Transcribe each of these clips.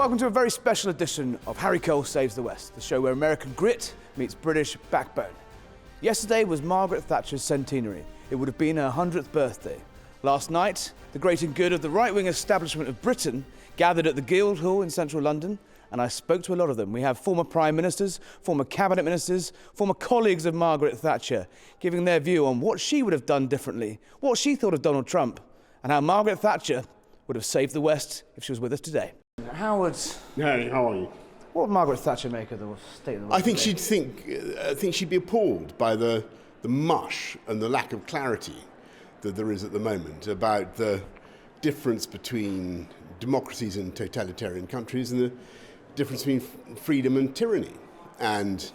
Welcome to a very special edition of Harry Cole Saves the West, the show where American grit meets British backbone. Yesterday was Margaret Thatcher's centenary. It would have been her 100th birthday. Last night, the great and good of the right-wing establishment of Britain gathered at the Guildhall in central London, and I spoke to a lot of them. We have former prime ministers, former cabinet ministers, former colleagues of Margaret Thatcher, giving their view on what she would have done differently, what she thought of Donald Trump, and how Margaret Thatcher would have saved the West if she was with us today. Howard. Hey, how are you? What would Margaret Thatcher make of the state of the West? I think she'd be appalled by the mush and the lack of clarity that there is at the moment about the difference between democracies and totalitarian countries and the difference between freedom and tyranny. And,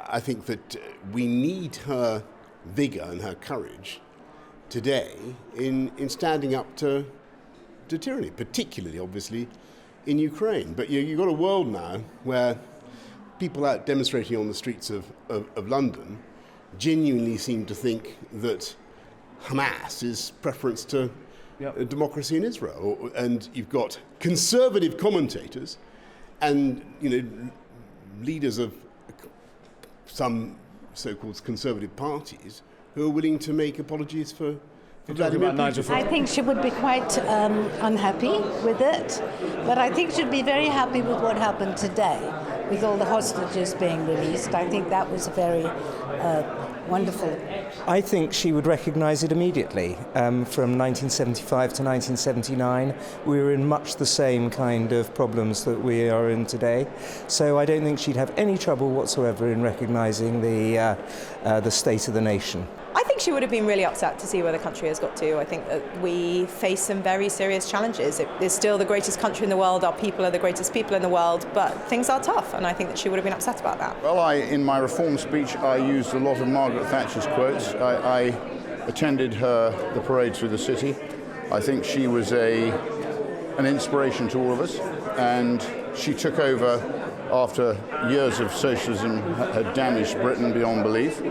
I think that we need her vigour and her courage today in standing up to tyranny, particularly, obviously, in Ukraine. But you've got a world now where people out demonstrating on the streets of London genuinely seem to think that Hamas is preference to democracy in Israel. And you've got conservative commentators and, leaders of some so-called conservative parties who are willing to make apologies for Vladimir Putin. I think she would be quite unhappy with it, but I think she'd be very happy with what happened today, with all the hostages being released. I think that was very wonderful. I think she would recognise it immediately. From 1975 to 1979, we were in much the same kind of problems that we are in today. So I don't think she'd have any trouble whatsoever in recognising the state of the nation. I think she would have been really upset to see where the country has got to. I think that we face some very serious challenges. It is still the greatest country in the world. Our people are the greatest people in the world, but things are tough, and I think that she would have been upset about that. Well, in my reform speech, I used a lot of Margaret Thatcher's quotes. I attended the parade through the city. I think she was an inspiration to all of us, and she took over after years of socialism had damaged Britain beyond belief.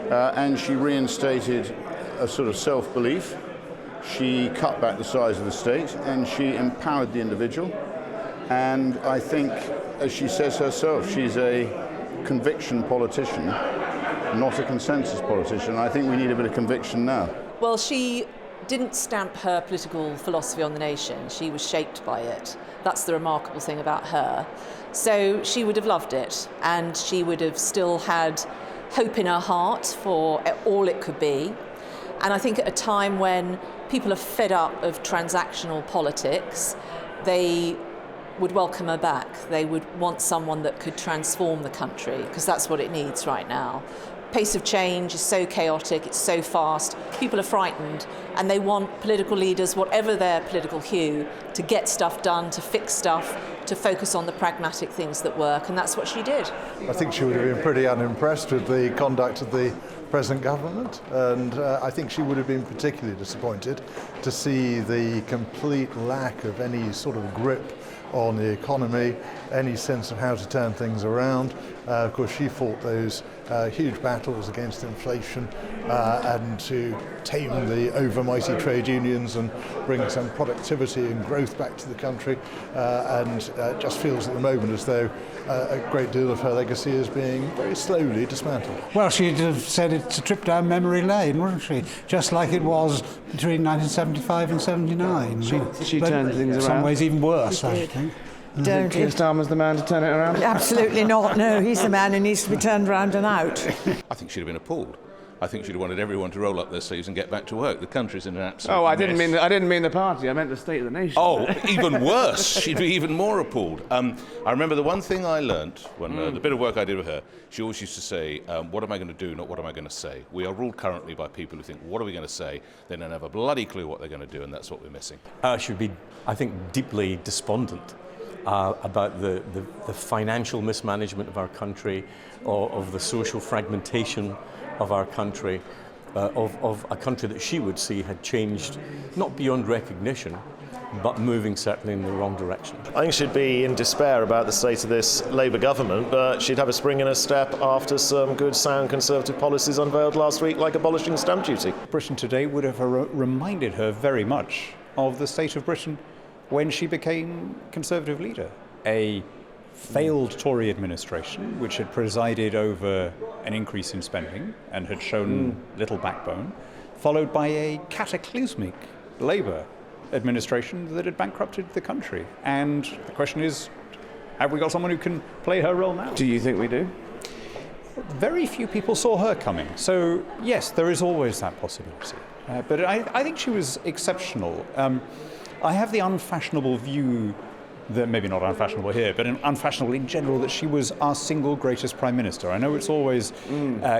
And she reinstated a sort of self-belief. She cut back the size of the state and she empowered the individual. And I think, as she says herself, she's a conviction politician, not a consensus politician. I think we need a bit of conviction now. Well, she didn't stamp her political philosophy on the nation. She was shaped by it. That's the remarkable thing about her. So she would have loved it, and she would have still had hope in her heart for all it could be. And I think at a time when people are fed up of transactional politics, they would welcome her back. They would want someone that could transform the country, because that's what it needs right now. Pace of change is so chaotic, it's so fast, people are frightened, and they want political leaders, whatever their political hue, to get stuff done, to fix stuff, to focus on the pragmatic things that work, and that's what she did. I think she would have been pretty unimpressed with the conduct of the present government, and I think she would have been particularly disappointed to see the complete lack of any sort of grip on the economy, any sense of how to turn things around. Of course, she fought those huge battles against inflation and to tame the overmighty trade unions and bring some productivity and growth back to the country, and just feels at the moment as though a great deal of her legacy is being very slowly dismantled. Well, she'd have said it's a trip down memory lane, wouldn't she? Just like it was between 1975 and 79. She turned things around. In some ways even worse, I think. Don't Keir Starmer's the man to turn it around? Absolutely not, no. He's the man who needs to be turned round and out. I think she'd have been appalled. I think she'd have wanted everyone to roll up their sleeves and get back to work. The country's in an absolute I mess. didn't mean the party. I meant the state of the nation. Oh, even worse. She'd be even more appalled. I remember the one thing I learnt when the bit of work I did with her, she always used to say, what am I going to do, not what am I going to say. We are ruled currently by people who think, what are we going to say? They don't have a bloody clue what they're going to do, and that's what we're missing. She would be, I think, deeply despondent about the financial mismanagement of our country, of the social fragmentation of our country, of a country that she would see had changed, not beyond recognition, but moving certainly in the wrong direction. I think she'd be in despair about the state of this Labour government, but she'd have a spring in her step after some good, sound Conservative policies unveiled last week, like abolishing stamp duty. Britain today would have reminded her very much of the state of Britain when she became Conservative leader. A failed Tory administration, which had presided over an increase in spending and had shown little backbone, followed by a cataclysmic Labour administration that had bankrupted the country. And the question is, have we got someone who can play her role now? Do you think we do? Very few people saw her coming. So, yes, there is always that possibility. But I think she was exceptional. I have the unfashionable view, that maybe not unfashionable here, but unfashionable in general, that she was our single greatest Prime Minister. I know it's always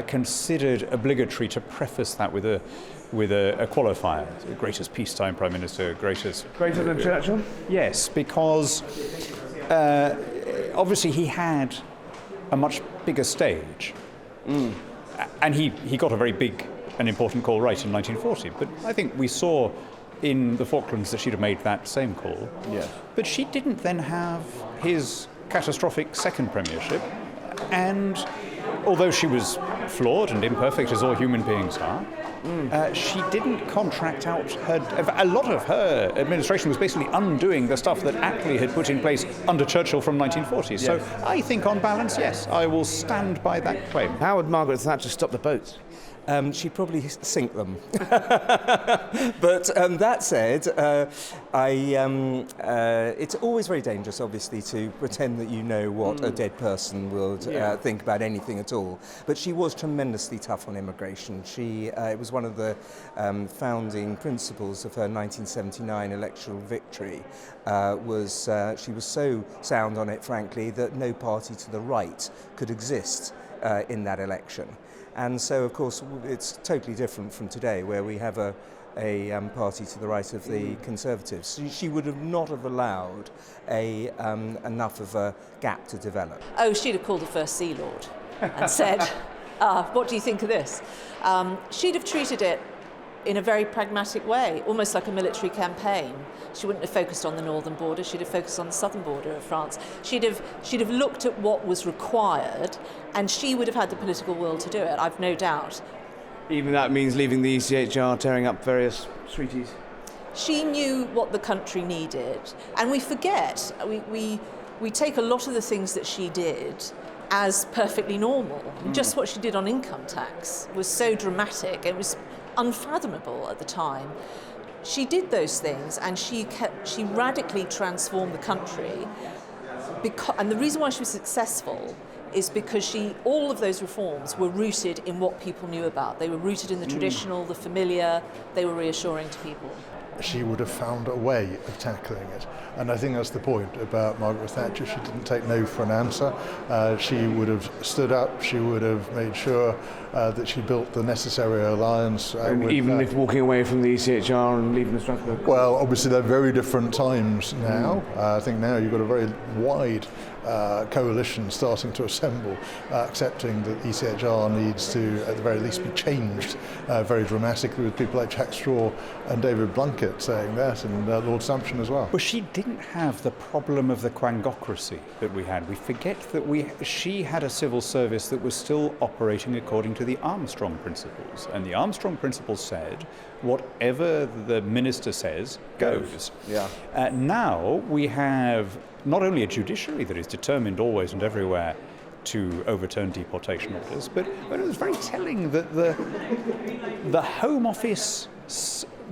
considered obligatory to preface that with a qualifier. Greatest peacetime Prime Minister, greatest... Greater than Churchill? Yes, because obviously he had a much bigger stage. And he got a very big and important call right in 1940. But I think we saw in the Falklands that she'd have made that same call. Yes. But she didn't then have his catastrophic second premiership. And although she was flawed and imperfect, as all human beings are, she didn't contract out a lot of her administration was basically undoing the stuff that Attlee had put in place under Churchill from 1940. Yes. So I think on balance, yes, I will stand by that claim. How would Margaret Thatcher stop the boats? She'd probably sink them. But that said, it's always very dangerous, obviously, to pretend that you know what a dead person would think about anything at all. But she was tremendously tough on immigration. It was one of the founding principles of her 1979 electoral victory. She was so sound on it, frankly, that no party to the right could exist in that election. And so, of course, it's totally different from today, where we have a party to the right of the Conservatives. She would not have allowed enough of a gap to develop. Oh, she'd have called the First Sea Lord and said, what do you think of this? She'd have treated it in a very pragmatic way, almost like a military campaign. She wouldn't have focused on the northern border, she'd have focused on the southern border of France. She'd have looked at what was required, and she would have had the political will to do it, I've no doubt. Even that means leaving the ECHR, tearing up various treaties? She knew what the country needed, and we forget, we take a lot of the things that she did as perfectly normal. Just what she did on income tax was so dramatic, it was unfathomable at the time. She did those things, and she radically transformed the country. And the reason why she was successful is because all of those reforms were rooted in what people knew about. They were rooted in the traditional, the familiar. They were reassuring to people. She would have found a way of tackling it. And I think that's the point about Margaret Thatcher. She didn't take no for an answer. She would have stood up. She would have made sure that she built the necessary alliance. Even if walking away from the ECHR and leaving the Strasbourg? Well, obviously they're very different times now. I think now you've got a very wide coalition starting to assemble, accepting that ECHR needs to, at the very least, be changed very dramatically, with people like Jack Straw and David Blunkett saying that, and Lord Sumption as well. Well, she didn't have the problem of the quangocracy that we had. We forget that she had a civil service that was still operating according to the Armstrong principles, and the Armstrong principles said, whatever the minister says goes. Yeah. Now we have not only a judiciary that is determined always and everywhere to overturn deportation orders, but it was very telling that the Home Office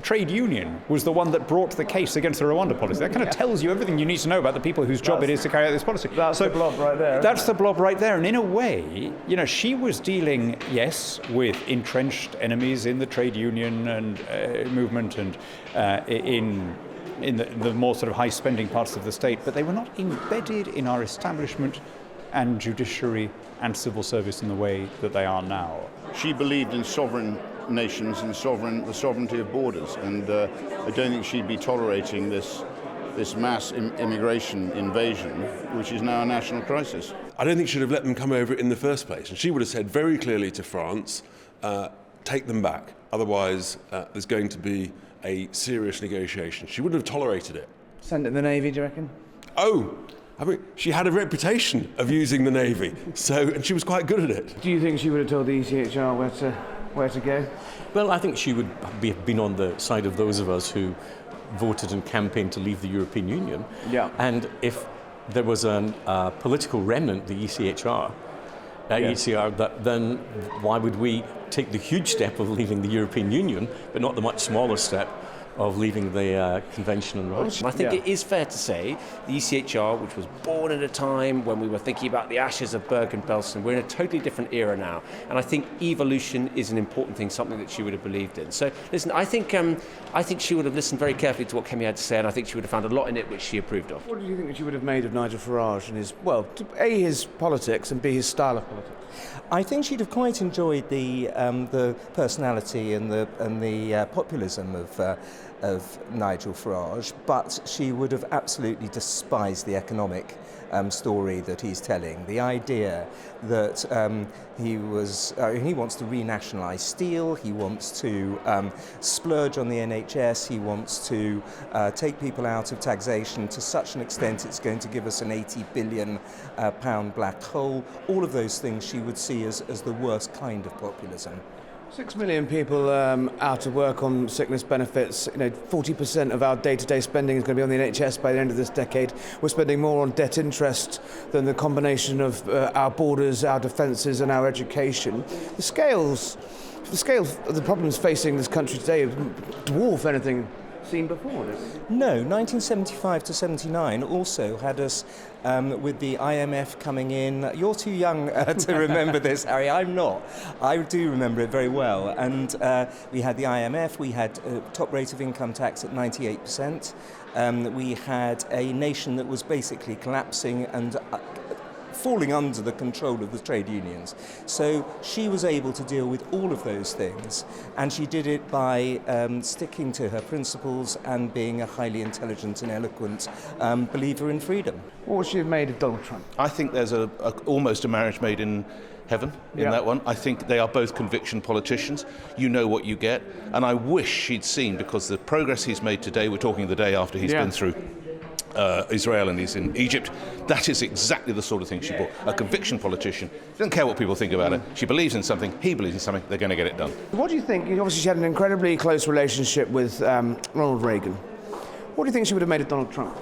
trade union was the one that brought the case against the Rwanda policy. That kind of tells you everything you need to know about the people whose job it is to carry out this policy. That's the blob right there. That's the blob right there. And in a way, she was dealing, yes, with entrenched enemies in the trade union and movement and in the more sort of high-spending parts of the state, but they were not embedded in our establishment and judiciary and civil service in the way that they are now. She believed in sovereign nations and the sovereignty of borders, and I don't think she'd be tolerating this mass immigration invasion, which is now a national crisis. I don't think she'd have let them come over in the first place, and she would have said very clearly to France, take them back, otherwise there's going to be a serious negotiation. She wouldn't have tolerated it. Send it in the Navy, do you reckon? Oh, I mean, she had a reputation of using the Navy, and she was quite good at it. Do you think she would have told the ECHR where to go? Well, I think she would have been on the side of those of us who voted and campaigned to leave the European Union. Yeah. And if there was a political remnant, the ECHR, then why would we take the huge step of leaving the European Union, but not the much smaller step of leaving the convention and rights? I think it is fair to say the ECHR, which was born at a time when we were thinking about the ashes of Bergen-Belsen, we're in a totally different era now. And I think evolution is an important thing, something that she would have believed in. So, listen, I think she would have listened very carefully to what Kemi had to say, and I think she would have found a lot in it which she approved of. What do you think that she would have made of Nigel Farage and his, well, A, his politics, and B, his style of politics? I think she'd have quite enjoyed the personality and the populism of Nigel Farage, but she would have absolutely despised the economic story that he's telling. The idea that he wants to renationalise steel, he wants to splurge on the NHS, he wants to take people out of taxation to such an extent it's going to give us an £80 billion black hole. All of those things she would see as the worst kind of populism. 6 million people out of work on sickness benefits. 40% of our day-to-day spending is going to be on the NHS by the end of this decade. We're spending more on debt interest than the combination of our borders, our defences and our education. The scale of the problems facing this country today dwarf anything seen before. No, 1975 to 79 also had us with the IMF coming in. You're too young to remember this, Harry. I'm not. I do remember it very well. And we had the IMF, we had top rate of income tax at 98%. We had a nation that was basically collapsing and falling under the control of the trade unions. So she was able to deal with all of those things, and she did it by sticking to her principles and being a highly intelligent and eloquent believer in freedom. What would she have made of Donald Trump? I think there's almost a marriage made in heaven in that one. I think they are both conviction politicians. You know what you get. And I wish she'd seen, because the progress he's made today, we're talking the day after he's been through Israel and he's in Egypt, that is exactly the sort of thing she brought. A conviction politician. She doesn't care what people think about it. She believes in something, he believes in something, they're going to get it done. What do you think? Obviously she had an incredibly close relationship with Ronald Reagan. What do you think she would have made of Donald Trump?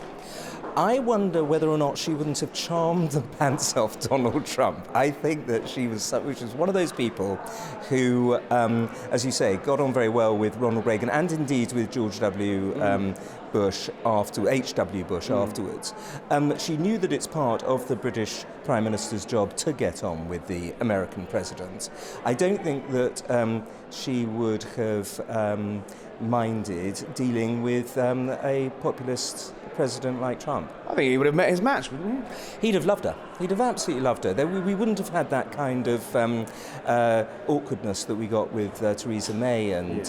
I wonder whether or not she wouldn't have charmed the pants off Donald Trump. I think that she was one of those people who, as you say, got on very well with Ronald Reagan and indeed with George W. Bush H.W. Bush afterwards. She knew that it's part of the British Prime Minister's job to get on with the American president. I don't think that she would have minded dealing with a populist president like Trump. I think he would have met his match, wouldn't he? He'd have loved her. He'd have absolutely loved her. We wouldn't have had that kind of awkwardness that we got with Theresa May and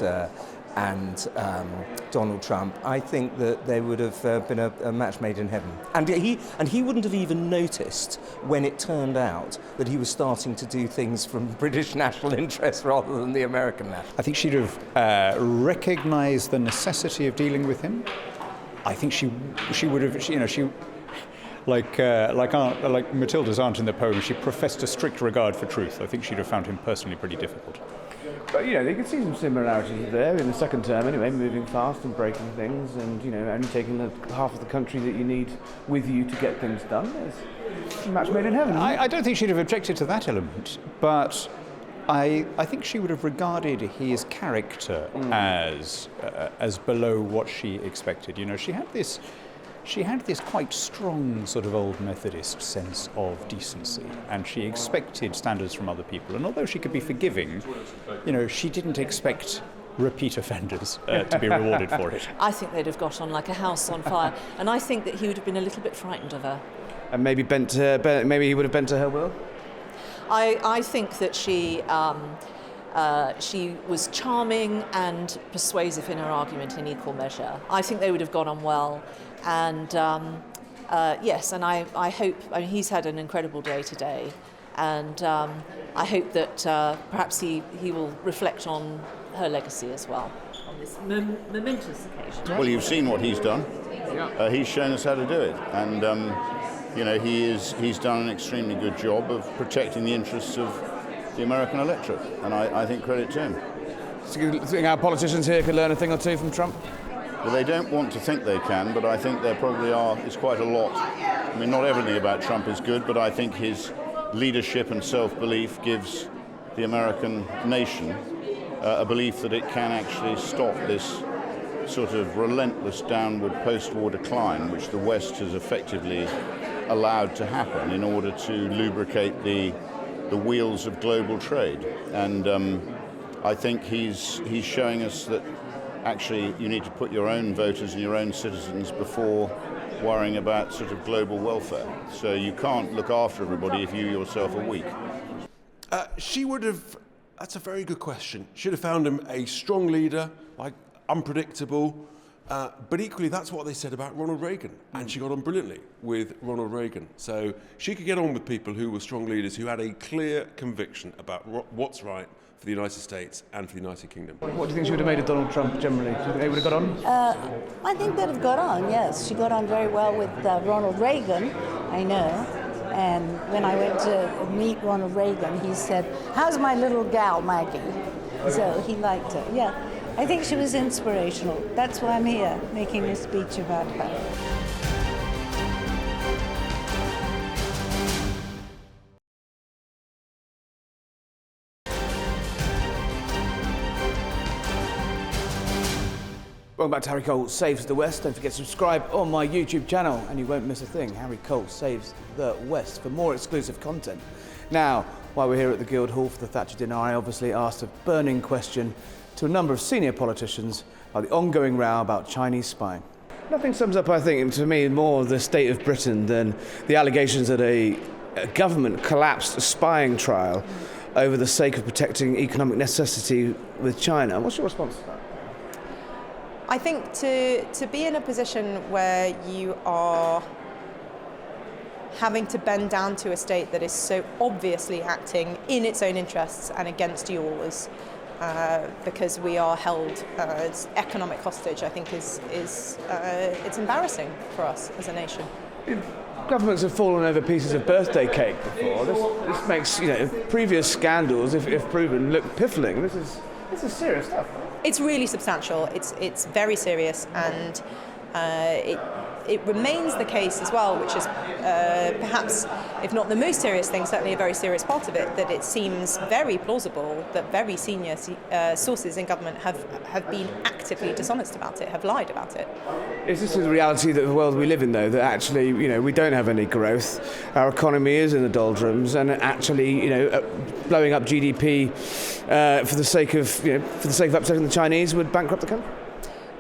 Donald Trump. I think that they would have been a match made in heaven. And he wouldn't have even noticed when it turned out that he was starting to do things from British national interest rather than the American national. I think she'd have recognised the necessity of dealing with him. I think she would have, like Matilda's aunt in the poem, she professed a strict regard for truth. I think she'd have found him personally pretty difficult. But, you could see some similarities there in the second term anyway, moving fast and breaking things and, only taking the half of the country that you need with you to get things done. It's a match made in heaven. I don't think she'd have objected to that element, but I think she would have regarded his character as below what she expected. She had this quite strong sort of old Methodist sense of decency, and she expected standards from other people. And although she could be forgiving, she didn't expect repeat offenders to be rewarded for it. I think they'd have got on like a house on fire, and I think that he would have been a little bit frightened of her. And maybe he would have bent to her will? I think that she was charming and persuasive in her argument in equal measure. I think they would have gone on well. And yes, and I hope, he's had an incredible day today, and I hope that perhaps he will reflect on her legacy as well on this momentous occasion. Well, you've seen what he's done. He's shown us how to do it, and he's done an extremely good job of protecting the interests of the American electorate, and I think credit to him. So you think our politicians here could learn a thing or two from Trump? Well, they don't want to think they can, but I think there probably is quite a lot. I mean, not everything about Trump is good, but I think his leadership and self-belief gives the American nation a belief that it can actually stop this sort of relentless downward post-war decline, which the West has effectively allowed to happen in order to lubricate the wheels of global trade. And I think he's showing us that actually you need to put your own voters and your own citizens before worrying about sort of global welfare. So you can't look after everybody if you yourself are weak. She would have, that's a very good question. Should have found him a strong leader, like unpredictable, but equally that's what they said about Ronald Reagan, and she got on brilliantly with Ronald Reagan. So she could get on with people who were strong leaders, who had a clear conviction about what's right for the United States and for the United Kingdom. What do you think she would have made of Donald Trump generally? Do you think they would have got on? I think they'd have got on, yes. She got on very well with Ronald Reagan, I know. And when I went to meet Ronald Reagan, he said, "How's my little gal, Maggie?" So he liked her, yeah. I think she was inspirational. That's why I'm here, making a speech about her. Welcome back to Harry Cole Saves the West. Don't forget to subscribe on my YouTube channel and you won't miss a thing. Harry Cole Saves the West for more exclusive content. Now, while we're here at the Guildhall for the Thatcher dinner, I obviously asked a burning question to a number of senior politicians about the ongoing row about Chinese spying. Nothing sums up, I think, to me, more the state of Britain than the allegations that a government collapsed a spying trial over the sake of protecting economic necessity with China. What's your response to that? I think to be in a position where you are having to bend down to a state that is so obviously acting in its own interests and against yours, because we are held as economic hostage, I think is it's embarrassing for us as a nation. Governments have fallen over pieces of birthday cake before. This makes previous scandals, if proven, look piffling. This is serious stuff. It's really substantial. It's very serious, and it remains the case as well, which is perhaps, if not the most serious thing, certainly a very serious part of it, that it seems very plausible that very senior sources in government have been actively dishonest about it, have lied about it. Is this the reality of the world we live in, though, that actually, we don't have any growth, our economy is in the doldrums, and actually, blowing up GDP for the sake of upsetting the Chinese would bankrupt the country?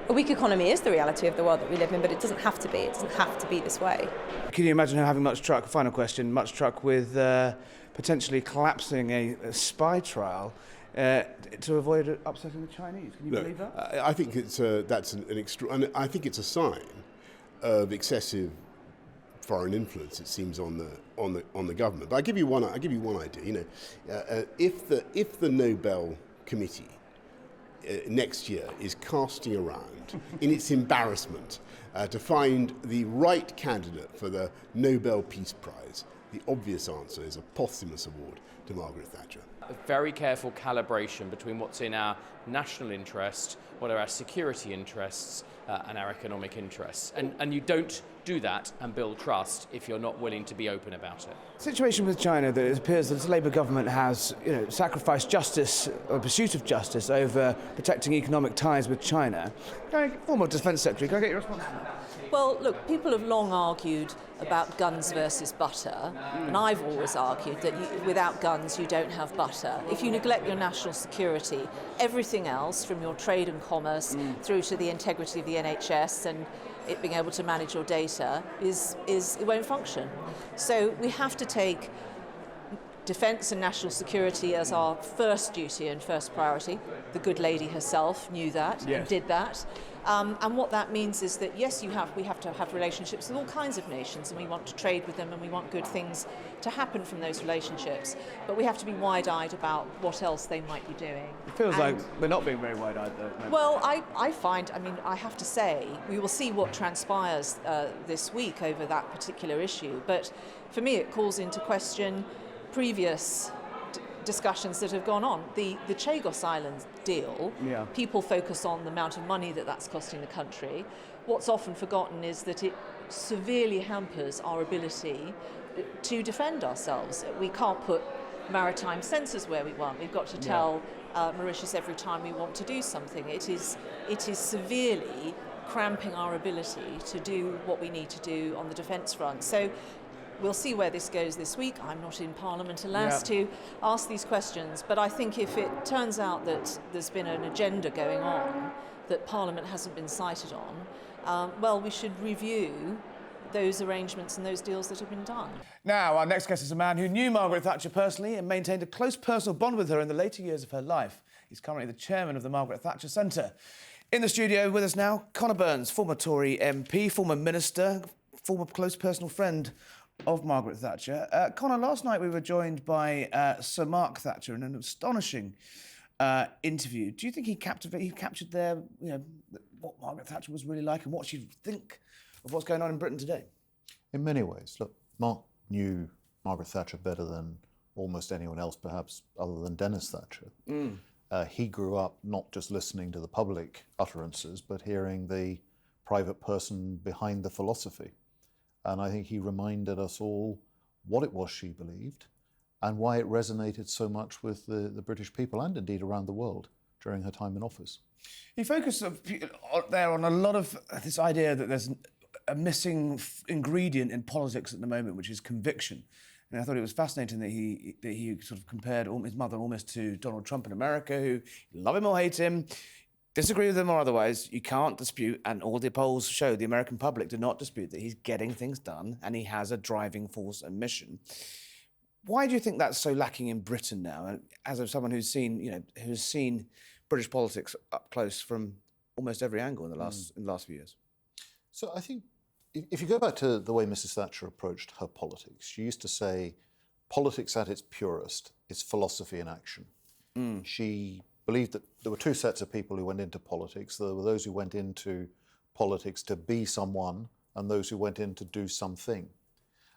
A weak economy is the reality of the world that we live in, but it doesn't have to be. It doesn't have to be this way. Can you imagine having much truck, final question, much truck with potentially collapsing a spy trial to avoid upsetting the Chinese? Can you believe that? I think that's I think it's a sign of excessive foreign influence, it seems, on the government. But I give you one idea. If the Nobel Committee next year is casting around in its embarrassment to find the right candidate for the Nobel Peace Prize, the obvious answer is a posthumous award to Margaret Thatcher. A very careful calibration between what's in our national interest, what are our security interests, and our economic interests. And you don't do that and build trust if you're not willing to be open about it. The situation with China, that it appears that the Labour government has sacrificed justice, or pursuit of justice, over protecting economic ties with China. Former Defence Secretary, can I get your response to that? Well, look, people have long argued about guns versus butter, and I've always argued that without guns you don't have butter. If you neglect your national security, everything else, from your trade and commerce through to the integrity of the NHS and it being able to manage your data, it won't function. So we have to take defence and national security as our first duty and first priority. The good lady herself knew that and did that. And what that means is that, yes, we have to have relationships with all kinds of nations, and we want to trade with them, and we want good things to happen from those relationships. But we have to be wide-eyed about what else they might be doing. It feels like we're not being very wide-eyed, though. Well, I have to say, we will see what transpires this week over that particular issue. But for me, it calls into question previous discussions that have gone on. The Chagos Island deal, people focus on the amount of money that's costing the country. What's often forgotten is that it severely hampers our ability to defend ourselves. We can't put maritime sensors where we want. We've got to tell Mauritius every time we want to do something. It is severely cramping our ability to do what we need to do on the defence front. So we'll see where this goes this week. I'm not in Parliament, alas, to ask these questions, but I think if it turns out that there's been an agenda going on that Parliament hasn't been cited on, well, we should review those arrangements and those deals that have been done. Now, our next guest is a man who knew Margaret Thatcher personally and maintained a close personal bond with her in the later years of her life. He's currently the chairman of the Margaret Thatcher Centre. In the studio with us now, Conor Burns, former Tory MP, former minister, former close personal friend of Margaret Thatcher. Conor, last night we were joined by Sir Mark Thatcher in an astonishing interview. Do you think he captured there, what Margaret Thatcher was really like and what she'd think of what's going on in Britain today? In many ways. Look, Mark knew Margaret Thatcher better than almost anyone else, perhaps, other than Dennis Thatcher. He grew up not just listening to the public utterances, but hearing the private person behind the philosophy. And I think he reminded us all what it was she believed and why it resonated so much with the British people and indeed around the world during her time in office. He focused there on a lot of this idea that there's a missing ingredient in politics at the moment, which is conviction. And I thought it was fascinating that he sort of compared his mother almost to Donald Trump in America, who, love him or hate him, disagree with him or otherwise, you can't dispute, and all the polls show the American public do not dispute that he's getting things done and he has a driving force and mission. Why do you think that's so lacking in Britain now? And as of someone who's seen British politics up close from almost every angle in the last few years. So I think if you go back to the way Mrs. Thatcher approached her politics, she used to say, politics at its purest is philosophy in action. She believed that there were two sets of people who went into politics. There were those who went into politics to be someone and those who went in to do something.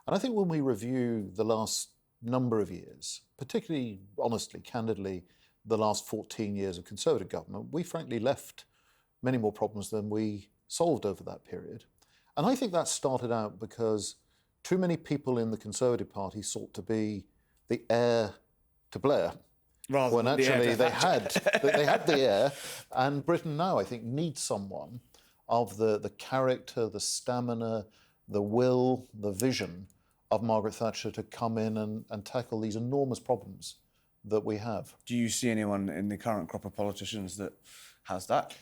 And I think when we review the last number of years, particularly, honestly, candidly, the last 14 years of Conservative government, we frankly left many more problems than we solved over that period. And I think that started out because too many people in the Conservative Party sought to be the heir to Blair, rather when than actually the heir to they had the heir. And Britain now, I think, needs someone of the character, the stamina, the will, the vision of Margaret Thatcher to come in and tackle these enormous problems that we have. Do you see anyone in the current crop of politicians that has that?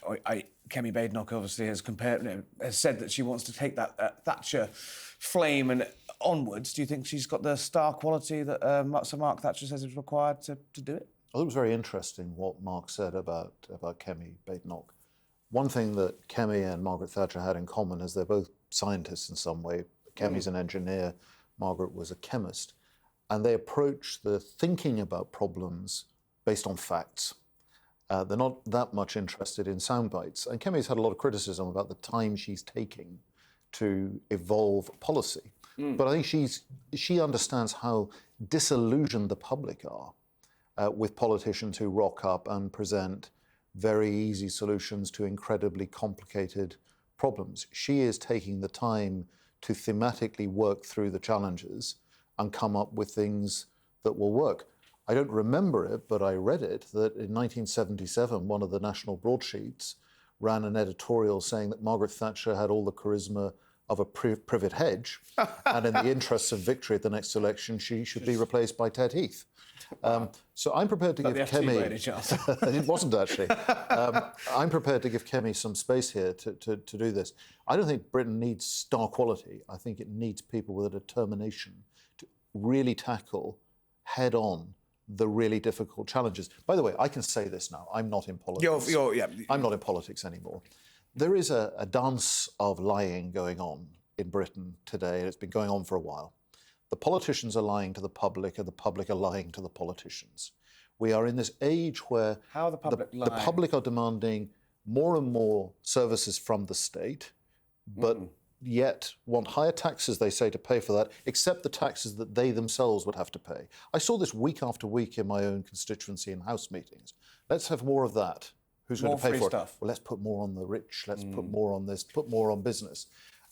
Kemi Badenoch obviously has said that she wants to take that Thatcher flame and onwards. Do you think she's got the star quality that Sir Mark Thatcher says is required to do it? Well, it was very interesting what Mark said about Kemi Badenoch. One thing that Kemi and Margaret Thatcher had in common is they're both scientists in some way. Kemi's an engineer, Margaret was a chemist. And they approach the thinking about problems based on facts. They're not that much interested in sound bites. And Kemi's had a lot of criticism about the time she's taking to evolve policy. But I think she understands how disillusioned the public are with politicians who rock up and present very easy solutions to incredibly complicated problems. She is taking the time to thematically work through the challenges and come up with things that will work. I don't remember it, but I read it, that in 1977, one of the national broadsheets ran an editorial saying that Margaret Thatcher had all the charisma of a privet hedge, and in the interests of victory at the next election, she should be replaced by Ted Heath. So I'm prepared to give Kemi... It wasn't actually. I'm prepared to give Kemi some space here to do this. I don't think Britain needs star quality. I think it needs people with a determination to really tackle head-on the really difficult challenges. By the way, I can say this now. I'm not in politics. I'm not in politics anymore. There is a dance of lying going on in Britain today, and it's been going on for a while. The politicians are lying to the public, and the public are lying to the politicians. We are in this age where the public are demanding more and more services from the state, but yet want higher taxes, they say, to pay for that, except the taxes that they themselves would have to pay. I saw this week after week in my own constituency in House meetings. Let's have more of that. Who's going to pay for it? Well, let's put more on the rich, let's put more on this, put more on business.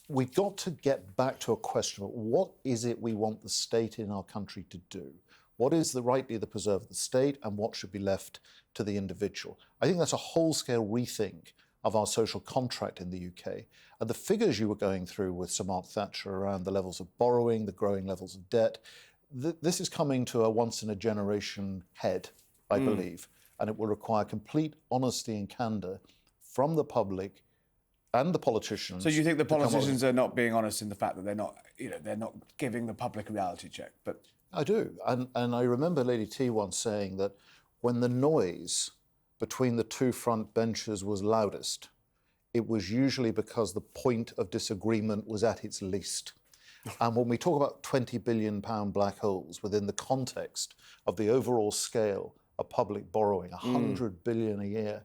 We've got to get back to a question of what is it we want the state in our country to do? What is rightly the preserve of the state and what should be left to the individual? I think that's a whole-scale rethink of our social contract in the UK. And the figures you were going through with Sir Mark Thatcher around the levels of borrowing, the growing levels of debt, this is coming to a once-in-a-generation head, I believe, and it will require complete honesty and candour from the public and the politicians. So you think the politicians are not being honest in the fact that they're not giving the public a reality check? But I do, and I remember Lady T once saying that when the noise between the two front benches was loudest, it was usually because the point of disagreement was at its least. And when we talk about £20 billion black holes within the context of the overall scale of public borrowing, 100 billion a year,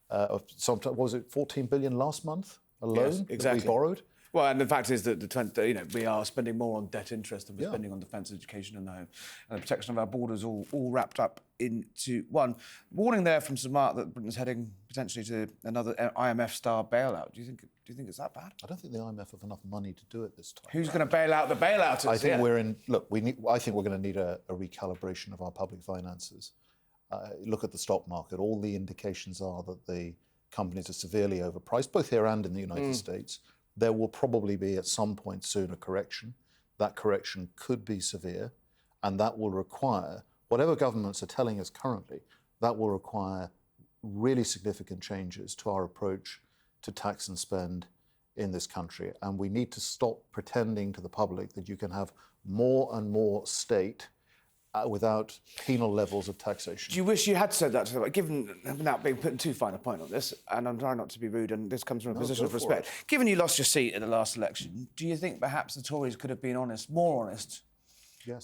what was it, 14 billion last month alone? Yes, exactly. That we borrowed? Well, and the fact is that we are spending more on debt interest than we're spending on defence, education and the home. And the protection of our borders all wrapped up into one. Warning there from Sir Mark that Britain's heading potentially to another IMF-style bailout. Do you think it's that bad? I don't think the IMF have enough money to do it this time. Who's going to bail out the bailouters? I think I think we're going to need a recalibration of our public finances. Look at the stock market. All the indications are that the companies are severely overpriced, both here and in the United States. There will probably be at some point soon a correction. That correction could be severe, and that will require, whatever governments are telling us currently, that will require really significant changes to our approach to tax and spend in this country. And we need to stop pretending to the public that you can have more and more state without penal levels of taxation. Do you wish you had said that to them? Given, without being putting too fine a point on this, and I'm trying not to be rude, and this comes from a position of respect. Given you lost your seat in the last election, do you think perhaps the Tories could have been more honest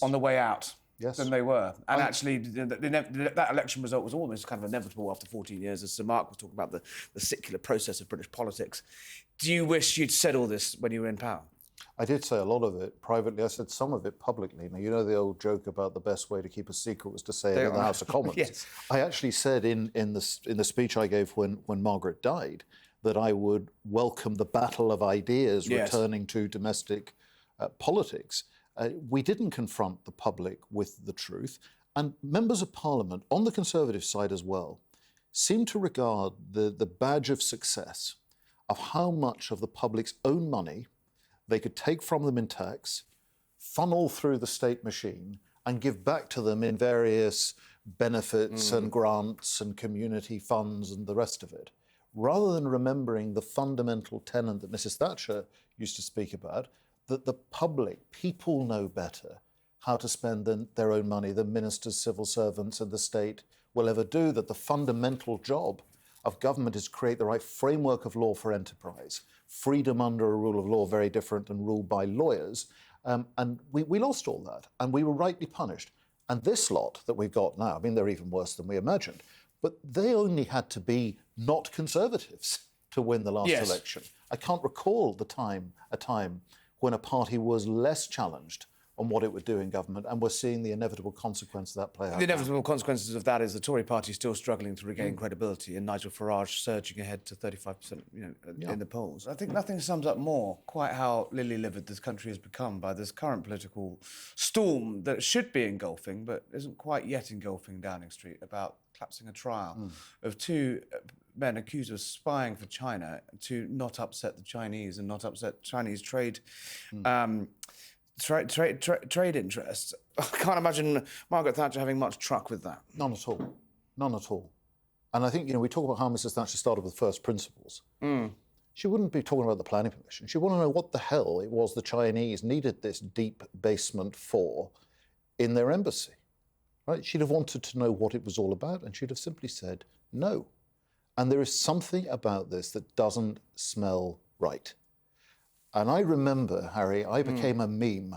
on the way out than they were? And actually, that election result was almost kind of inevitable after 14 years, as Sir Mark was talking about the secular process of British politics. Do you wish you'd said all this when you were in power? I did say a lot of it privately. I said some of it publicly. Now, you know the old joke about the best way to keep a secret was to say it in the House of Commons. Yes. I actually said in the speech I gave when Margaret died that I would welcome the battle of ideas returning to domestic politics. We didn't confront the public with the truth. And members of Parliament, on the Conservative side as well, seem to regard the badge of success of how much of the public's own money they could take from them in tax, funnel through the state machine, and give back to them in various benefits and grants and community funds and the rest of it, rather than remembering the fundamental tenet that Mrs. Thatcher used to speak about, that the public, people know better how to spend their own money than ministers, civil servants and the state will ever do, that the fundamental job of government is create the right framework of law for enterprise, freedom under a rule of law very different than ruled by lawyers. And we lost all that, and we were rightly punished. And this lot that we've got now, I mean, they're even worse than we imagined, but they only had to be not Conservatives to win the last election. I can't recall a time when a party was less challenged on what it would do in government, and we're seeing the inevitable consequence of that play out. The inevitable consequences of that is the Tory party still struggling to regain credibility, and Nigel Farage surging ahead to 35%, in the polls. I think nothing sums up more quite how lily-livered this country has become by this current political storm that should be engulfing, but isn't quite yet engulfing Downing Street, about collapsing a trial of two men accused of spying for China to not upset the Chinese and not upset Chinese trade interests. I can't imagine Margaret Thatcher having much truck with that. None at all. None at all. And I think, we talk about how Mrs. Thatcher started with first principles. She wouldn't be talking about the planning permission. She wanted to know what the hell it was the Chinese needed this deep basement for in their embassy. Right? She'd have wanted to know what it was all about, and she'd have simply said no. And there is something about this that doesn't smell right. And I remember, Harry, I became a meme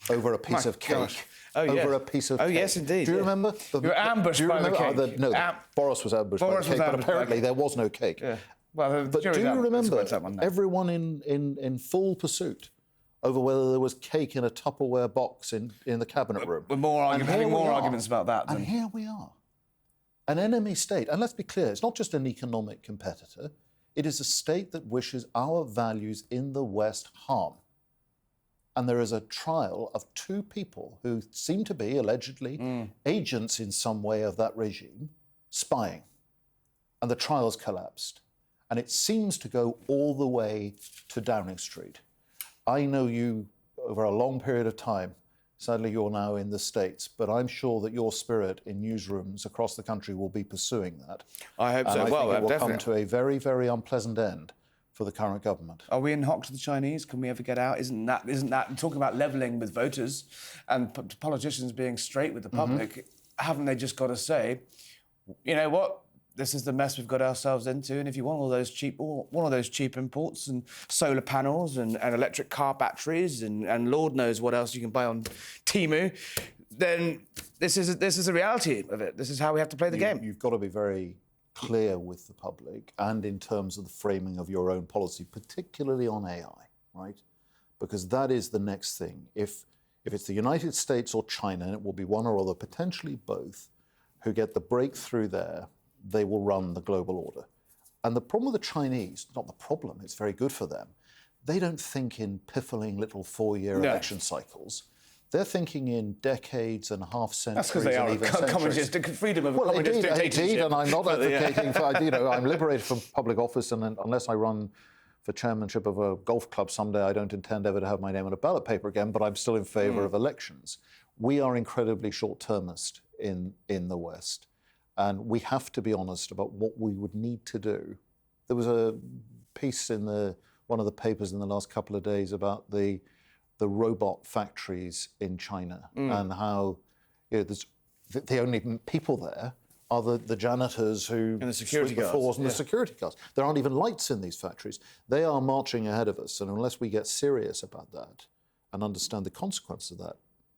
over a piece of cake. Gosh. A piece of cake. Yes, indeed. Do you remember? You were ambushed by the cake. Boris was ambushed by the cake, but apparently there was no cake. Yeah. Well, but do you remember everyone in full pursuit over whether there was cake in a Tupperware box in the cabinet room? We're having more arguments about that. And here we are. An enemy state. And let's be clear, it's not just an economic competitor. It is a state that wishes our values in the West harm. And there is a trial of two people who seem to be allegedly agents in some way of that regime, spying. And the trial's collapsed. And it seems to go all the way to Downing Street. I know you over a long period of time. Sadly, you're now in the States, but I'm sure that your spirit in newsrooms across the country will be pursuing that. I hope so. I think it will definitely come to a very, very unpleasant end for the current government. Are we in hock to the Chinese? Can we ever get out? Isn't that talking about levelling with voters and politicians being straight with the public? Haven't they just got to say, you know what? This is the mess we've got ourselves into, and if you want all those cheap imports and solar panels and electric car batteries and Lord knows what else you can buy on Temu, then this is the reality of it. This is how we have to play the game. You've got to be very clear with the public and in terms of the framing of your own policy, particularly on AI, right? Because that is the next thing. If it's the United States or China, and it will be one or other, potentially both, who get the breakthrough there, they will run the global order. And the problem with the Chinese, not the problem, it's very good for them, they don't think in piffling little 4-year election cycles. They're thinking in decades and half centuries. That's because they are a communist, freedom of a communist dictatorship. Indeed, and I'm not advocating for, I'm liberated from public office, and unless I run for chairmanship of a golf club someday, I don't intend ever to have my name on a ballot paper again, but I'm still in favour of elections. We are incredibly short-termist in the West. And we have to be honest about what we would need to do. There was a piece in one of the papers in the last couple of days about the robot factories in China and how the only people there are the janitors who and the security sweep the floors and the security guards. There aren't even lights in these factories. They are marching ahead of us, and unless we get serious about that and understand the consequence of that,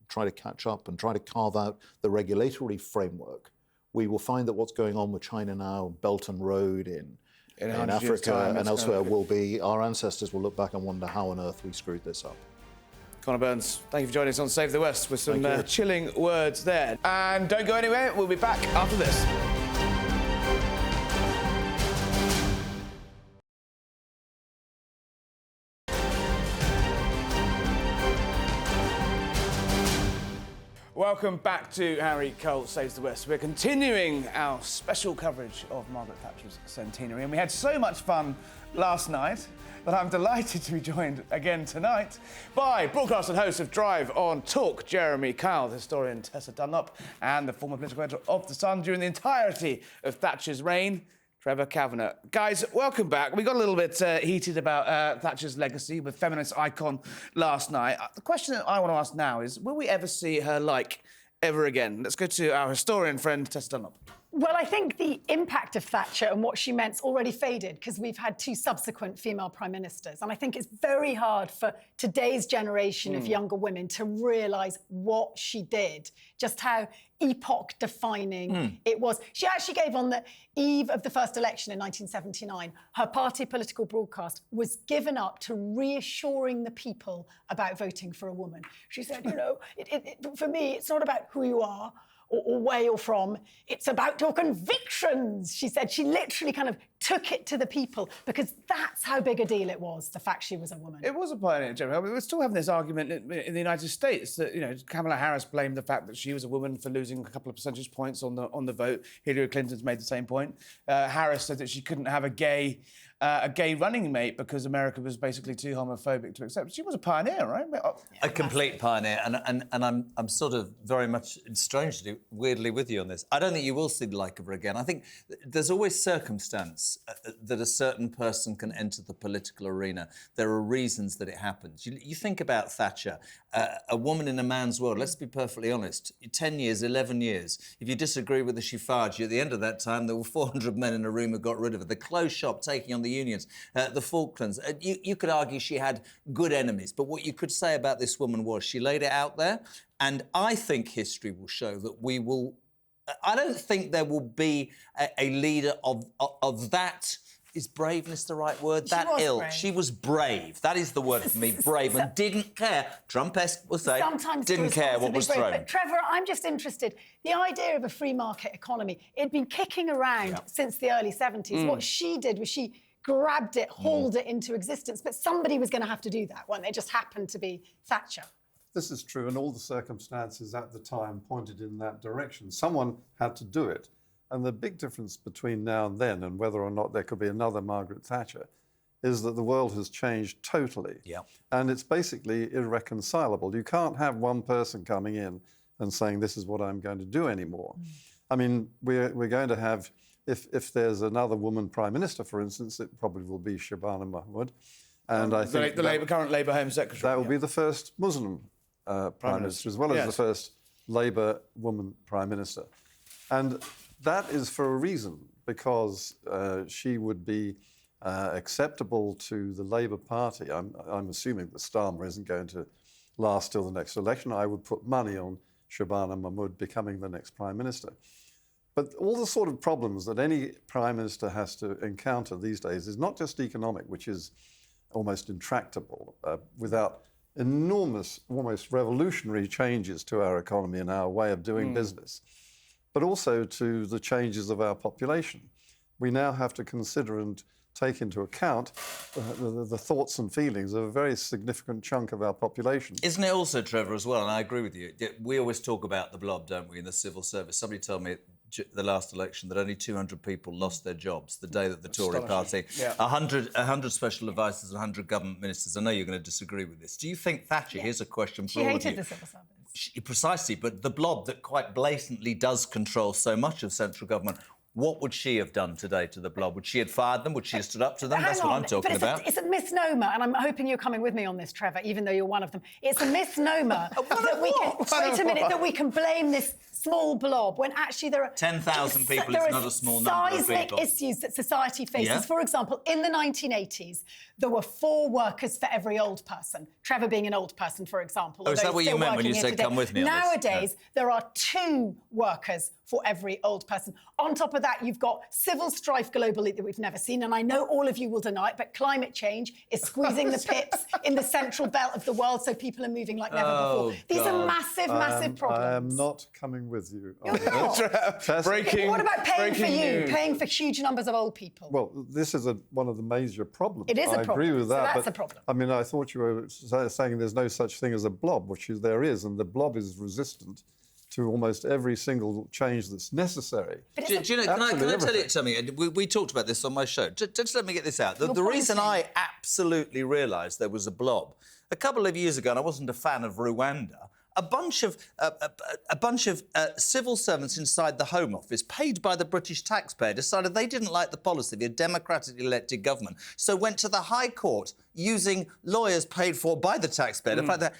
try to catch up and try to carve out the regulatory framework, we will find that what's going on with China now, Belt and Road in Africa and elsewhere, will be, our ancestors will look back and wonder how on earth we screwed this up. Conor Burns, thank you for joining us on Save the West with some chilling words there. And don't go anywhere, we'll be back after this. Welcome back to Harry Cole Saves the West. We're continuing our special coverage of Margaret Thatcher's centenary, and we had so much fun last night that I'm delighted to be joined again tonight by broadcaster and host of Drive on Talk, Jeremy Kyle, the historian Tessa Dunlop, and the former political editor of The Sun during the entirety of Thatcher's reign, Trevor Kavanagh. Guys, welcome back. We got a little bit heated about Thatcher's legacy with feminist icon last night. The question that I want to ask now is, will we ever see her like ever again? Let's go to our historian friend, Tessa Dunlop. Well, I think the impact of Thatcher and what she meant's already faded because we've had 2 subsequent female prime ministers. And I think it's very hard for today's generation of younger women to realise what she did, just how epoch-defining it was. She actually gave, on the eve of the first election in 1979, her party political broadcast was given up to reassuring the people about voting for a woman. She said, you know, for me, it's not about who you are or where you're from, it's about your convictions, she said. She literally kind of took it to the people because that's how big a deal it was, the fact she was a woman. It was a pioneer, Jeremy. We're still having this argument in the United States that, you know, Kamala Harris blamed the fact that she was a woman for losing a couple of percentage points on the vote. Hillary Clinton's made the same point. Harris said that she couldn't have a gay running mate because America was basically too homophobic to accept. She was a pioneer, right? A complete pioneer, and I'm sort of very much, strangely, weirdly with you on this. I don't think you will see the like of her again. I think there's always circumstance that a certain person can enter the political arena. There are reasons that it happens. You think about Thatcher, a woman in a man's world. Let's be perfectly honest. 10 years, 11 years. If you disagree with her, she fired you. At the end of that time, there were 400 men in a room who got rid of her. The clothes shop taking on the unions, the Falklands. You could argue she had good enemies, but what you could say about this woman was she laid it out there, and I think history will show that we will. I don't think there will be a leader of that is braveness the right word? She was ill. brave. She was brave. That is the word for me, brave, and didn't care. Trump-esque will say, Sometimes didn't care what was brave. thrown. But Trevor, I'm just interested. The idea of a free market economy, it'd been kicking around since the early 70s. What she did was she grabbed it, hauled it into existence. But somebody was going to have to do that, weren't they? It just happened to be Thatcher. This is true, and all the circumstances at the time pointed in that direction. Someone had to do it. And the big difference between now and then, and whether or not there could be another Margaret Thatcher, is that the world has changed totally. Yeah. And it's basically irreconcilable. You can't have one person coming in and saying, this is what I'm going to do anymore. I mean, we're going to have, if there's another woman Prime Minister, for instance, it probably will be Shabana Mahmood. And I think the current Labour Home Secretary. That will be the first Muslim Prime Minister, as well as the first Labour woman Prime Minister. And that is for a reason, because she would be acceptable to the Labour Party. I'm assuming that Starmer isn't going to last till the next election. I would put money on Shabana Mahmood becoming the next Prime Minister. But all the sort of problems that any Prime Minister has to encounter these days is not just economic, which is almost intractable, without enormous, almost revolutionary changes to our economy and our way of doing business, but also to the changes of our population. We now have to consider and take into account the thoughts and feelings of a very significant chunk of our population. Isn't it also, Trevor, as well, and I agree with you, we always talk about the blob, don't we, in the civil service. Somebody told me the last election that only 200 people lost their jobs the day that the Tory party, 100 special advisors and 100 government ministers. I know you're going to disagree with this. Do you think Thatcher, here's a question for all of you. She hated the civil service. Precisely, but the blob that quite blatantly does control so much of central government, what would she have done today to the blob? Would she have fired them? Would she have stood up to them? That's what I'm talking about. It's a misnomer, and I'm hoping you're coming with me on this, Trevor, even though you're one of them. It's a misnomer that we can... Wait a minute, that we can blame this small blob when actually there are 10,000 people. It's not a small number of seismic people. issues that society faces. For example, in the 1980s, there were 4 workers for every old person. Trevor being an old person, for example. Oh, is that what you meant when you said come with me on this? Nowadays, there are 2 workers for every old person. On top of that, you've got civil strife globally that we've never seen, and I know all of you will deny it, but climate change is squeezing the pips in the central belt of the world, so people are moving like never before. These are massive, massive problems. I am not coming with you. You're not. What about paying for you, paying for huge numbers of old people? Well, this is one of the major problems. It is a problem. I agree with that. So that's but, a problem. I mean, I thought you were saying there's no such thing as a blob, which there is, and the blob is resistant to almost every single change that's necessary. Do you know, can I tell you something? We talked about this on my show. Just let me get this out. The reason I absolutely realised there was a blob, a couple of years ago, and I wasn't a fan of Rwanda, a bunch of civil servants inside the Home Office, paid by the British taxpayer, decided they didn't like the policy of a democratically elected government, so went to the High Court using lawyers paid for by the taxpayer. The fact that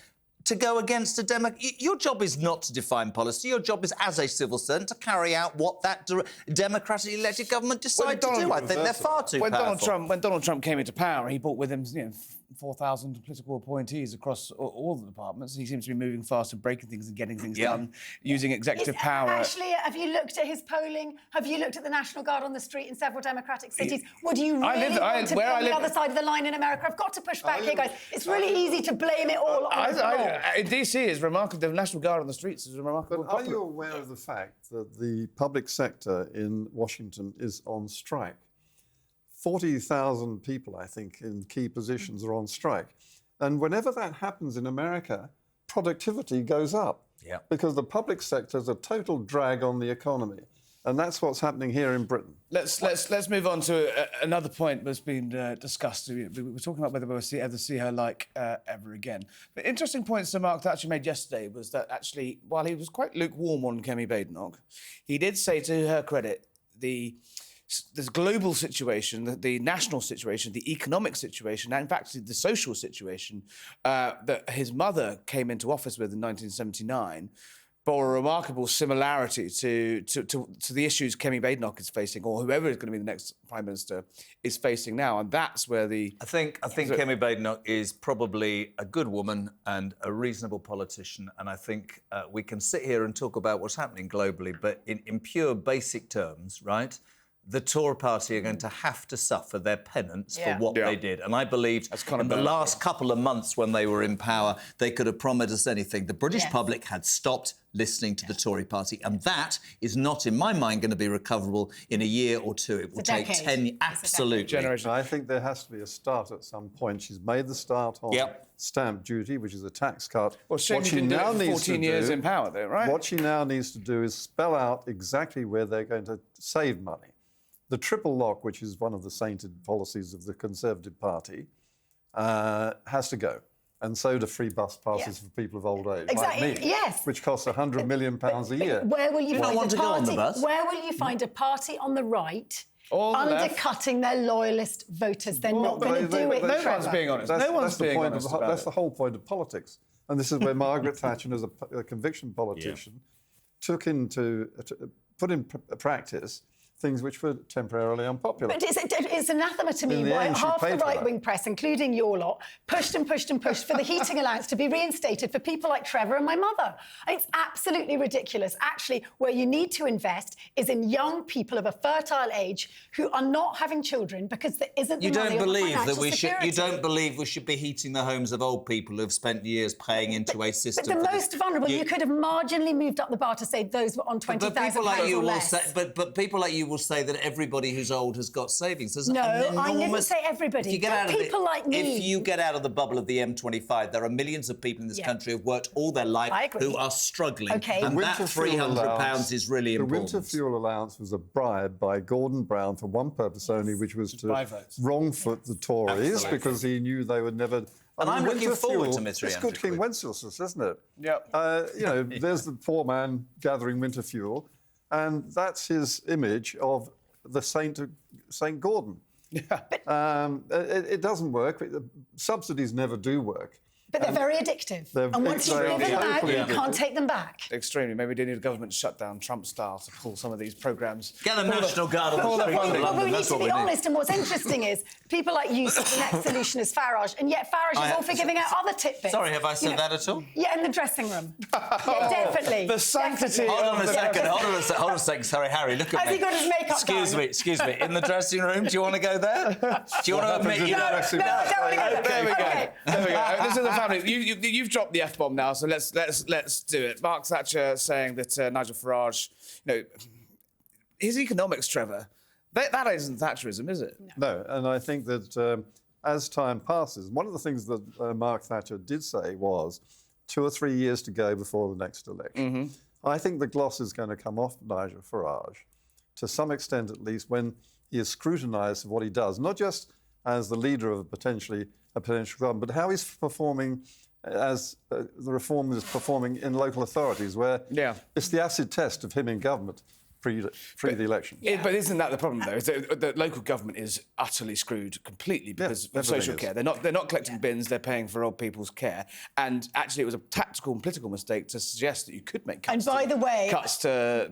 to go against a your job is not to define policy. Your job is, as a civil servant, to carry out what that democratically elected government decide to do. I think they're far too powerful. When Donald Trump came into power, he brought with him 4,000 political appointees across all the departments. He seems to be moving fast and breaking things and getting things done, using executive power. Actually, have you looked at his polling? Have you looked at the National Guard on the street in several democratic cities? Would you really want to be on the other side of the line in America? I've got to push back here, guys. It's really easy to blame it all on the law. DC is remarkable. The National Guard on the streets is remarkable. But are you aware of the fact that the public sector in Washington is on strike? 40,000 people, I think, in key positions are on strike. And whenever that happens in America, productivity goes up. Yeah. Because the public sector is a total drag on the economy. And that's what's happening here in Britain. Let's move on to another point that's been discussed. We were talking about whether we'll ever see her like ever again. The interesting point Sir Mark Thatcher made yesterday was that actually, while he was quite lukewarm on Kemi Badenoch, he did say, to her credit, this global situation, the national situation, the economic situation, and in fact the social situation that his mother came into office with in 1979 bore a remarkable similarity to the issues Kemi Badenoch is facing, or whoever is going to be the next Prime Minister is facing now, and that's where the... I think Kemi Badenoch is probably a good woman and a reasonable politician, and I think we can sit here and talk about what's happening globally, but in pure basic terms, right, the Tory party are going to have to suffer their penance Yeah. for what Yeah. they did. And I believed Conor in the Burns last couple of months when they were in power, they could have promised us anything. The British Yes. public had stopped listening to the Tory party, and that is not, in my mind, going to be recoverable in a year or two. It will take 10 absolutely. I think there has to be a start at some point. She's made the start on stamp duty, which is a tax cut. Well, shame she didn't do it for 14 years in power, though, right? What she now needs to do is spell out exactly where they're going to save money. The triple lock, which is one of the sainted policies of the Conservative Party, has to go. And so do free bus passes for people of old age, Exactly, like me, yes. which costs £100 million a year. Where will you find a party? bus? Where will you find a party on the right Or the left. undercutting their loyalist voters? They're not going to do it. That's Trevor. That's the whole point of politics. And this is where Margaret Thatcher, as a conviction politician, put in practice things which were temporarily unpopular. But it's anathema to me In the why end, she half the paid for that. right-wing press, including your lot, pushed and pushed and pushed for the heating allowance to be reinstated for people like Trevor and my mother. It's absolutely ridiculous. Actually, where you need to invest is in young people of a fertile age who are not having children because there isn't the You money don't or the believe that financial we should. You security. don't believe we should be heating the homes of old people who've spent years paying into a system. But the for most this. vulnerable, you could have marginally moved up the bar to say those were on £20,000 But people like you or will less. say. But people like you will say that everybody who's old has got savings. There's No, an I didn't enormous- say everybody, If you get but out of the- people like me. If you get out of the bubble of the M25, there are millions of people in this country who've worked all their life I agree. who are struggling. Okay. And that £300 is really The important. winter fuel allowance was a bribe by Gordon Brown for one purpose only, which was to buy votes. wrong-foot the Tories Absolutely. because he knew they would never... And I'm looking winter forward fuel, to Miss It's good 300 King quid. Wenceslas, isn't it? Yep. There's the poor man gathering winter fuel, and that's his image of the Saint Gordon. It doesn't work. Subsidies never do work. But they're very addictive. They're And once you've given them out, you addictive. can't take them back. Extremely. Maybe they need a government shutdown, Trump style, to pull some of these programmes. Get the National Guard on the Pull the streets of funding. London. Well, we need That's to what be we need. honest, and what's interesting is people like you said the next solution is Farage, and yet Farage is all for giving out other tidbits. Sorry, have I said You know, that at all? Yeah, in the dressing room. Yeah, definitely. The sanctity Definitely. Hold on a Yeah. second. Hold on a second. Sorry, Harry. Look at Has me. he got his makeup Excuse done? me. Excuse me. In the dressing room. Do you want to go there? Do you want to admit you No, I don't want to go There we go. Okay. There we go. This is the family. You've dropped the F-bomb now, so let's do it. Mark Thatcher saying that Nigel Farage, his economics, Trevor, that isn't Thatcherism, is it? No, and I think that as time passes, one of the things that Mark Thatcher did say was 2 or 3 years to go before the next election. I think the gloss is going to come off Nigel Farage, to some extent at least, when he is scrutinised for what he does, not just as the leader of a potential government, but how he's performing as the reform is performing in local authorities, where it's the acid test of him in government pre the election. But isn't that the problem, though? Is that the local government is utterly screwed completely because of everything social is. care. They're not collecting bins. They're paying for old people's care. And actually, it was a tactical and political mistake to suggest that you could make cuts. And by the way, cuts to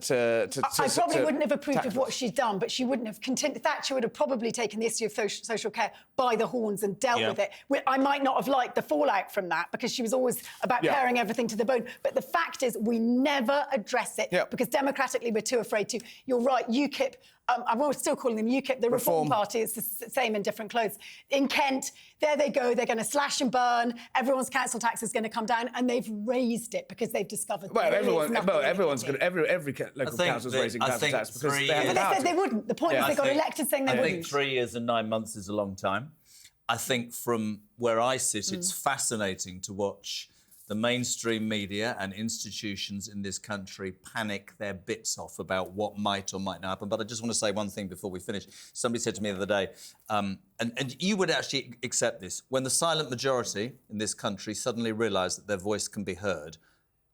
I probably wouldn't have approved of tax what she's done, but she wouldn't have continued. Thatcher would have probably taken the issue of social care by the horns and dealt with it. I might not have liked the fallout from that because she was always about paring everything to the bone. But the fact is, we never address it because democratically we're too afraid to. You're right, UKIP. I'm still calling them UKIP, the Reform Party. It's the same in different clothes. In Kent, there they go. They're going to slash and burn. Everyone's council tax is going to come down, and they've raised it because they've discovered. Every local council's raising council tax because they have the But power they said to. they wouldn't. The point is they got elected saying they I wouldn't. think 3 years and 9 months is a long time. I think from where I sit, it's fascinating to watch the mainstream media and institutions in this country panic their bits off about what might or might not happen. But I just want to say one thing before we finish. Somebody said to me the other day, and you would actually accept this, when the silent majority in this country suddenly realise that their voice can be heard,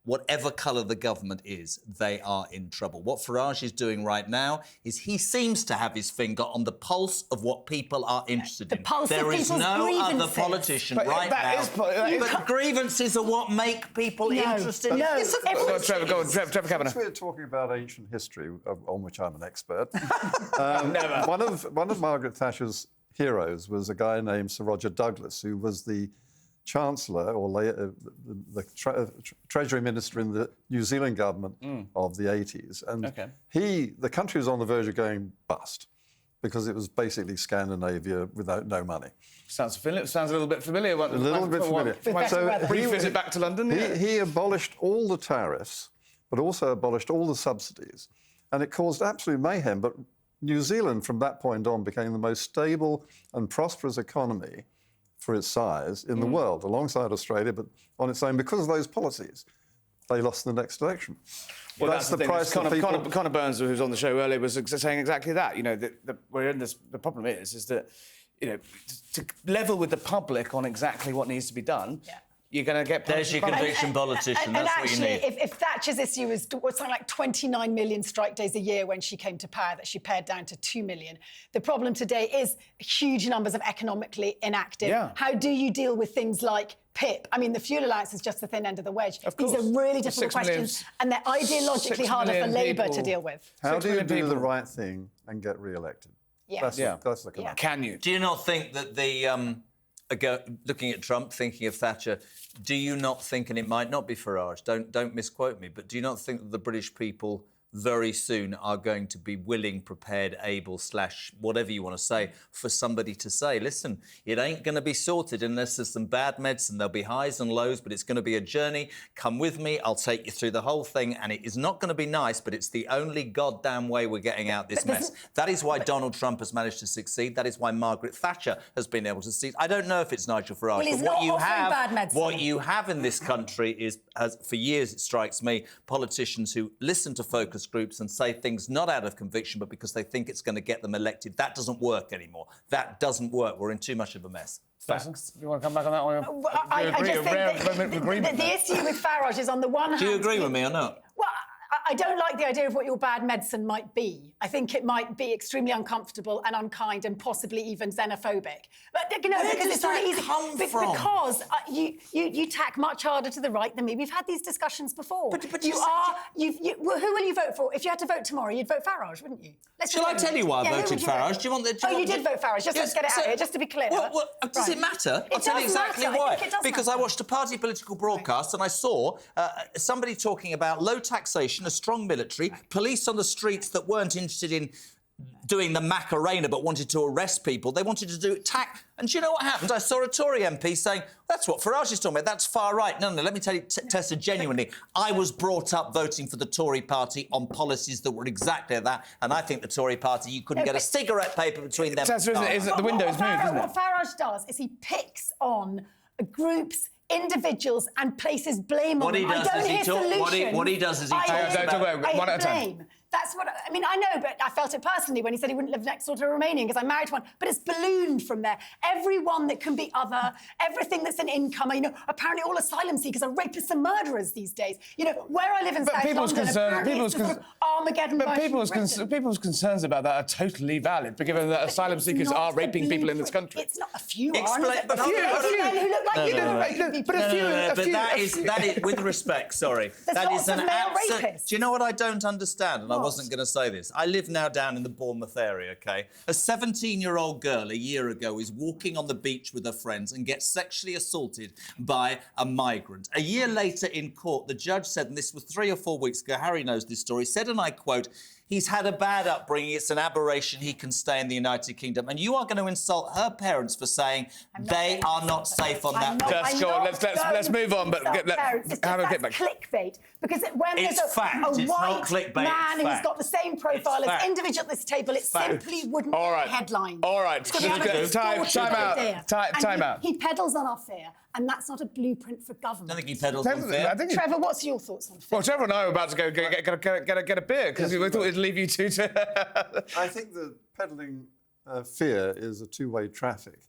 whatever colour the government is, they are in trouble. What Farage is doing right now is he seems to have his finger on the pulse of what people are interested in. pulse of There is people's no other grievances. politician But right that now. is But grievances are what make people interested. No. Yes, of course. Trevor Kavanagh. Since we're talking about ancient history, on which I'm an expert, Never. one of Margaret Thatcher's heroes was a guy named Sir Roger Douglas, who was the Chancellor or the Treasury Minister in the New Zealand government of the 80s. And the country was on the verge of going bust. because it was basically Scandinavia without no money. Sounds a little bit familiar. A little bit familiar. So brief visit back to London. He abolished all the tariffs, but also abolished all the subsidies, and it caused absolute mayhem. But New Zealand, from that point on, became the most stable and prosperous economy for its size in the world, alongside Australia, but on its own because of those policies. They lost the next election. Well, that's the price that people... Conor Burns, who was on the show earlier, was saying exactly that. You know, we're in this. The problem is that, you know, to level with the public on exactly what needs to be done. Yeah. You're going to get... There's your conviction politician, that's what you need. And actually, if Thatcher's issue was something like 29 million strike days a year when she came to power, that she pared down to 2 million, the problem today is huge numbers of economically inactive. Yeah. How do you deal with things like PIP? I mean, the fuel allowance is just the thin end of the wedge. These are really difficult questions, and they're ideologically harder for Labour to deal with. How do you do the right thing and get re-elected? Yes. That's the command. Can you? Do you not think that looking at Trump, thinking of Thatcher, do you not think, and it might not be Farage, don't misquote me, but do you not think that the British people very soon are going to be willing, prepared, able, / whatever you want to say, for somebody to say, listen, it ain't going to be sorted unless there's some bad medicine. There'll be highs and lows, but it's going to be a journey. Come with me. I'll take you through the whole thing. And it is not going to be nice, but it's the only goddamn way we're getting out this mess. That is why Donald Trump has managed to succeed. That is why Margaret Thatcher has been able to succeed. I don't know if it's Nigel Farage, well, but what you have in this country is, for years, it strikes me, politicians who listen to focus groups and say things not out of conviction, but because they think it's going to get them elected. That doesn't work anymore. That doesn't work. We're in too much of a mess. Facts. You want to come back on that one? I just think the issue with Farage is, on the one hand... Do you agree with me or not? Well, I don't like the idea of what your bad medicine might be. I think it might be extremely uncomfortable and unkind and possibly even xenophobic. But, you know, where because does it's really that easy. come from? Because you tack much harder to the right than me. We've had these discussions before. But well, who will you vote for? If you had to vote tomorrow, you'd vote Farage, wouldn't you? Shall I tell you why I voted Farage? Do you want the... you did vote Farage. Let's get it out here, just to be clear. Well, does it matter? I'll tell you exactly why. Because I watched a party political broadcast and I saw somebody talking about low taxation, a strong military, police on the streets that weren't interested in doing the Macarena but wanted to arrest people. They wanted to do tax. And do you know what happened? I saw a Tory MP saying, that's what Farage is talking about. That's far right. No, let me tell you, Tessa, genuinely, I was brought up voting for the Tory party on policies that were exactly that. And I think the Tory party, you couldn't get a cigarette paper between them. Tessa, the window's moved, isn't it? What Farage does is he picks on groups, individuals, and places blame on them. I don't hear solutions. What he does is he talks about one at a time. Blame. That's what I mean. I know, but I felt it personally when he said he wouldn't live next door to a Romanian because I'm married to one. But it's ballooned from there. Everyone that can be other, everything that's an income. You know, apparently all asylum seekers are rapists and murderers these days. You know, where I live in South London, apparently it's sort of Armageddon. But people's concerns about that are totally valid, given that asylum seekers are raping people in this country. It's not a few. But that is, with respect, sorry, that is an absolute. Do you know what I don't understand? And I wasn't going to say this. I live now down in the Bournemouth area, OK? A 17-year-old girl a year ago is walking on the beach with her friends and gets sexually assaulted by a migrant. A year later in court, the judge said, and this was 3 or 4 weeks ago, Harry knows this story, said, and I quote, he's had a bad upbringing, it's an aberration, he can stay in the United Kingdom. And you are going to insult her parents for saying they are not safe on that. Just go on, let's move on, but have a get back. Clickbait, because when there's a white man who's got the same profile as individual at this table, it simply wouldn't be a headline. All right, time out. He peddles on our fear, and that's not a blueprint for government. I don't think he peddles on fear. Trevor, what's your thoughts on fear? Well, Trevor and I were about to go get a beer, because we thought it'd leave you two to... I think that peddling fear is a two-way traffic.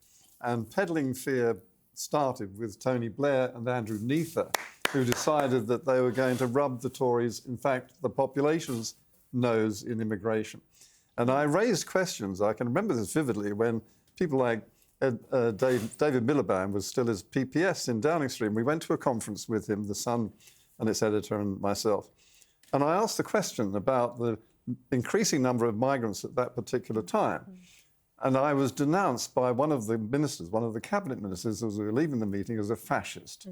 And peddling fear started with Tony Blair and Andrew Neither, who decided that they were going to rub the Tories, in fact, the population's nose in immigration. And I raised questions, I can remember this vividly, when people like David Miliband was still his PPS in Downing Street. We went to a conference with him, The Sun and its editor and myself. And I asked the question about the increasing number of migrants at that particular time. And I was denounced by one of the ministers, one of the cabinet ministers, as we were leaving the meeting, as a fascist.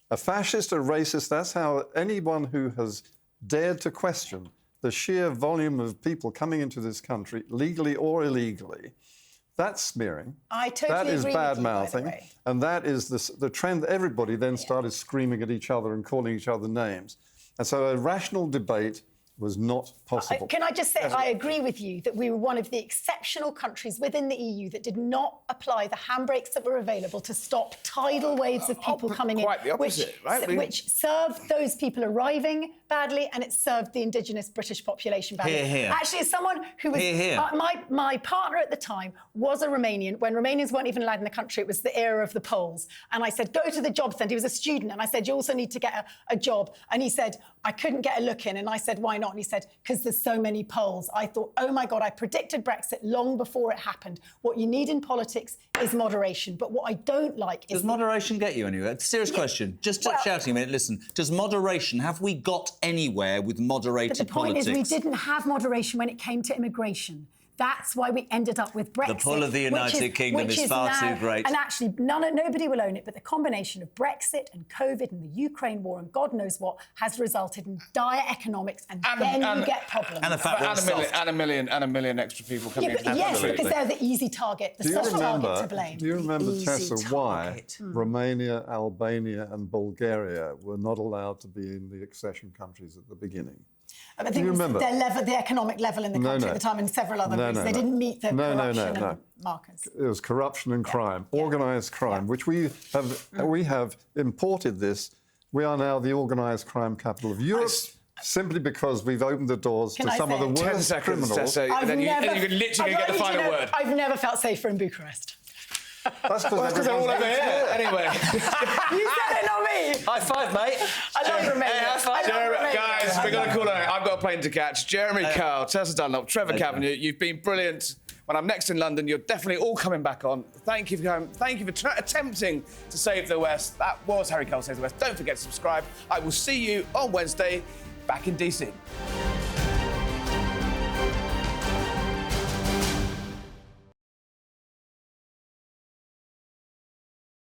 A fascist, a racist, that's how anyone who has dared to question the sheer volume of people coming into this country, legally or illegally, that's smearing. I totally That is agree with you, by the bad-mouthing. way. And that is the trend. Everybody then started screaming at each other and calling each other names. And so a rational debate was not possible. Can I just say, I agree with you that we were one of the exceptional countries within the EU that did not apply the handbrakes that were available to stop tidal waves of people coming in. Quite the opposite, right? Which served those people arriving badly, and it served the indigenous British population badly. Hear, hear. Actually, as someone who was... Hear, hear. My partner at the time was a Romanian. When Romanians weren't even allowed in the country, it was the era of the Poles. And I said, go to the job centre. He was a student. And I said, you also need to get a job. And he said, I couldn't get a look in. And I said, why not? And he said, because there's so many Poles. I thought, oh my God, I predicted Brexit long before it happened. What you need in politics is moderation. But what I don't like is... Does moderation get you anywhere? Serious question. Just shouting a minute, listen. Does moderation, have we got anywhere with moderated But the point politics? is we didn't have moderation when it came to immigration. That's why we ended up with Brexit. The pull of the United Kingdom is far too great. And actually, nobody will own it, but the combination of Brexit and COVID and the Ukraine war and God knows what has resulted in dire economics, and then you get problems. And the fact that a million extra people coming in. Yes, because they're the easy target, the soft target to blame. Do you remember, Tessa, why target. Romania, Albania and Bulgaria were not allowed to be in the accession countries at the beginning? I think it was the economic level in the country at the time, and several other reasons. They didn't meet the corruption and markers. It was corruption and crime, organised crime, which we have imported this. We are now the organised crime capital of Europe. Simply because we've opened the doors to some of the worst criminals. And then you can literally get the final word. I've never felt safer in Bucharest. That's because they're all over here. Anyway. You said it, not me. High five, mate. I love Romania. Hey, high five. Guys, we've got to call it. I've got a plane to catch. Jeremy Kyle, Tessa Dunlop, Trevor Kavanagh, you've been brilliant. When I'm next in London, you're definitely all coming back on. Thank you for coming. Thank you for attempting to save the West. That was Harry Cole Saves the West. Don't forget to subscribe. I will see you on Wednesday back in DC.